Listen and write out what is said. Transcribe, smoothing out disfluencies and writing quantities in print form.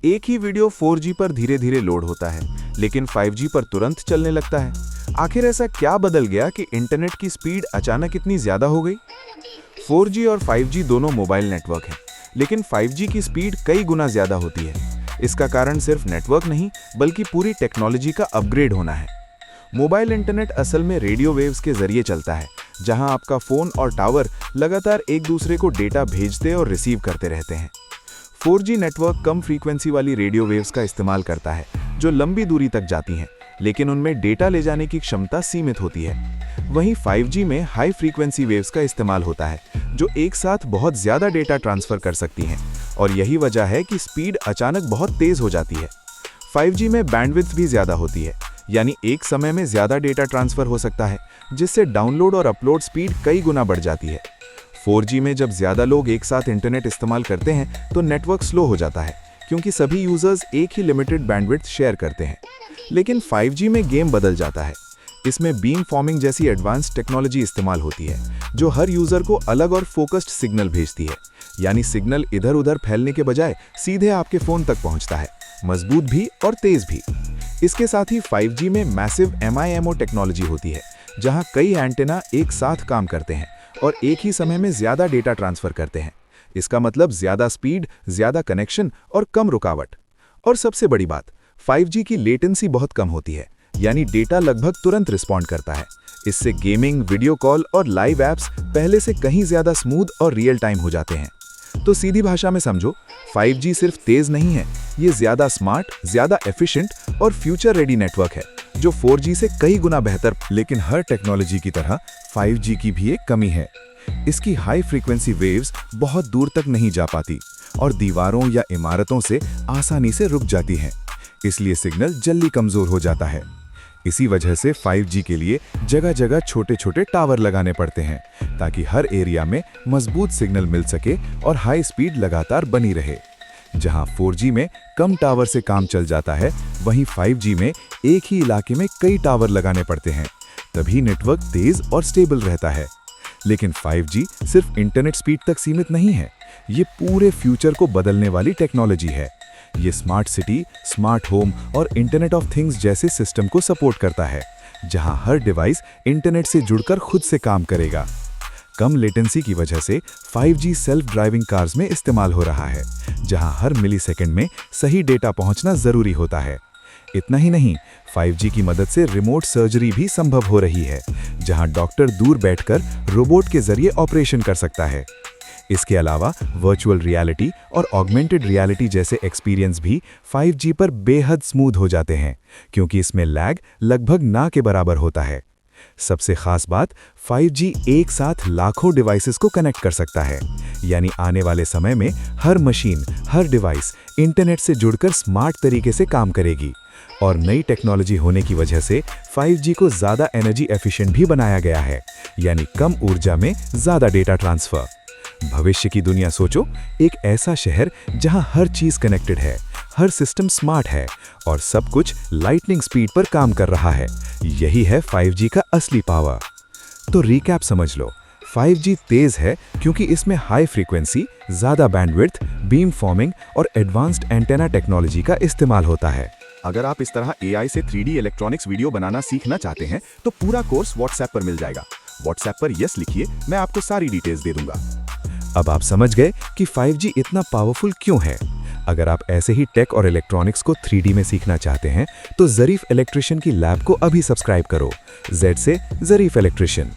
एक ही video 4G पर धीरे धीरे लोड होता है, लेकिन 5G पर तुरंत चलने लगता है। आखिर ऐसा क्या बदल गया कि इंटरनेट की स्पीड अचानक इतनी ज्यादा हो गई? 4G और 5G दोनों मोबाइल नेटवर्क हैं, लेकिन 5G की स्पीड कई गुना ज्यादा होती है। इसका कारण सिर्फ नेटवर्क नहीं, बल्कि पूरी टेक्नोलॉजी का अपग्रेड होना है। मोबाइल इंटरनेट असल में रेडियो वेव्स के जरिए चलता है, जहां आपका फोन और टावर लगातार एक दूसरे को डेटा भेजते और रिसीव करते रहते हैं। 4G नेटवर्क कम फ्रीक्वेंसी वाली रेडियो वेव्स का इस्तेमाल करता है, जो लंबी दूरी तक जाती हैं, लेकिन उनमें डेटा ले जाने की क्षमता सीमित होती है। वहीं 5G में हाई फ्रीक्वेंसी वेव्स का इस्तेमाल होता है, जो एक साथ बहुत ज्यादा डेटा ट्रांसफर कर सकती हैं, और यही वजह है कि स्पीड अचानक बहुत तेज हो जाती है। 5G में बैंडविड्थ भी ज्यादा होती है, यानी एक समय में ज्यादा डेटा ट्रांसफर हो सकता है, जिससे डाउनलोड और अपलोड स्पीड कई गुना बढ़ जाती है। 4G में जब ज्यादा लोग एक साथ इंटरनेट इस्तेमाल करते हैं तो नेटवर्क स्लो हो जाता है, क्योंकि सभी यूजर्स एक ही लिमिटेड बैंडविड्थ शेयर करते हैं। लेकिन 5G में गेम बदल जाता है। इसमें बीम फॉर्मिंग जैसी एडवांस टेक्नोलॉजी इस्तेमाल होती है, जो हर यूजर को अलग और फोकस्ड सिग्नल भेजती है, यानी सिग्नल इधर उधर फैलने के बजाय सीधे आपके फोन तक पहुंचता है, मजबूत भी और तेज भी। इसके साथ ही 5G में मैसिव MIMO टेक्नोलॉजी होती है, जहां कई एंटेना एक साथ काम करते हैं और एक ही समय में ज्यादा डेटा ट्रांसफर करते हैं। इसका मतलब ज्यादा स्पीड, ज्यादा कनेक्शन और कम रुकावट। और सबसे बड़ी बात, 5G की लेटेंसी बहुत कम होती है, यानी डेटा लगभग तुरंत रिस्पॉन्ड करता है। इससे गेमिंग, वीडियो कॉल और लाइव ऐप्स पहले से कहीं ज्यादा स्मूथ और रियल टाइम हो जाते हैं। तो सीधी भाषा में समझो, 5G सिर्फ तेज नहीं है, ये ज्यादा स्मार्ट, ज्यादा एफिशिएंट और फ्यूचर रेडी नेटवर्क है, जो 4G से कई गुना बेहतर। लेकिन हर टेक्नोलॉजी की तरह 5G की भी एक कमी है। इसकी हाई फ्रीक्वेंसी वेव्स बहुत दूर तक नहीं जा पाती और दीवारों या इमारतों से आसानी से रुक जाती हैं। इसलिए सिग्नल जल्दी कमजोर हो जाता है। इसी वजह से 5G के लिए जगह जगह छोटे छोटे टावर लगाने पड़ते हैं, ताकि हर एरिया में मजबूत सिग्नल मिल सके और हाई स्पीड लगातार बनी रहे। जहां 4G में कम टावर से काम चल जाता है, वहीं 5G में एक ही इलाके में कई टावर लगाने पड़ते हैं, तभी नेटवर्क तेज और स्टेबल रहता है। लेकिन 5G सिर्फ इंटरनेट स्पीड तक सीमित नहीं है, ये पूरे फ्यूचर को बदलने वाली टेक्नोलॉजी है। ये स्मार्ट सिटी, स्मार्ट होम और इंटरनेट ऑफ थिंग्स जैसे सिस्टम को सपोर्ट करता है, जहां हर डिवाइस इंटरनेट से जुड़कर खुद से काम करेगा। कम लेटेंसी की वजह से 5G सेल्फ ड्राइविंग कार्स में इस्तेमाल हो रहा है, जहां हर मिलीसेकंड में सही डेटा पहुंचना जरूरी होता है। इतना ही नहीं, 5G की मदद से रिमोट सर्जरी भी संभव हो रही है, जहां डॉक्टर दूर बैठकर रोबोट के जरिए ऑपरेशन कर सकता है। इसके अलावा वर्चुअल रियलिटी और ऑगमेंटेड रियलिटी जैसे एक्सपीरियंस भी 5G पर बेहद स्मूथ हो जाते हैं, क्योंकि इसमें लैग लगभग ना के बराबर होता है। सबसे खास बात, 5G एक साथ लाखों डिवाइसेस को कनेक्ट कर सकता है, यानी आने वाले समय में हर मशीन, हर डिवाइस इंटरनेट से जुड़कर स्मार्ट तरीके से काम करेगी। और नई टेक्नोलॉजी होने की वजह से 5G को ज़्यादा एनर्जी एफिशिएंट भी बनाया गया है, यानी कम ऊर्जा में ज़्यादा डेटा ट्रांसफर। भविष्य की दुनिया सोचो, एक ऐसा शहर जहां हर चीज कनेक्टेड है, हर सिस्टम स्मार्ट है और सब कुछ लाइटनिंग स्पीड पर काम कर रहा है। यही है 5G का असली पावर। तो रिकैप समझ लो, 5G तेज है क्योंकि इसमें हाई फ्रीक्वेंसी, ज्यादा बैंडविड्थ, बीम फॉर्मिंग और एडवांस्ड एंटेना टेक्नोलॉजी का इस्तेमाल होता है। अगर आप इस तरह AI से 3D इलेक्ट्रॉनिक्स वीडियो बनाना सीखना चाहते हैं, तो पूरा कोर्स WhatsApp पर मिल जाएगा। WhatsApp पर यस लिखिए, मैं आपको सारी डिटेल्स दे दूंगा। अब आप समझ गए कि 5G इतना पावरफुल क्यों है। अगर आप ऐसे ही टेक और इलेक्ट्रॉनिक्स को 3D में सीखना चाहते हैं, तो ज़रीफ इलेक्ट्रिशियन की लैब को अभी सब्सक्राइब करो। Z से ज़रीफ इलेक्ट्रिशियन।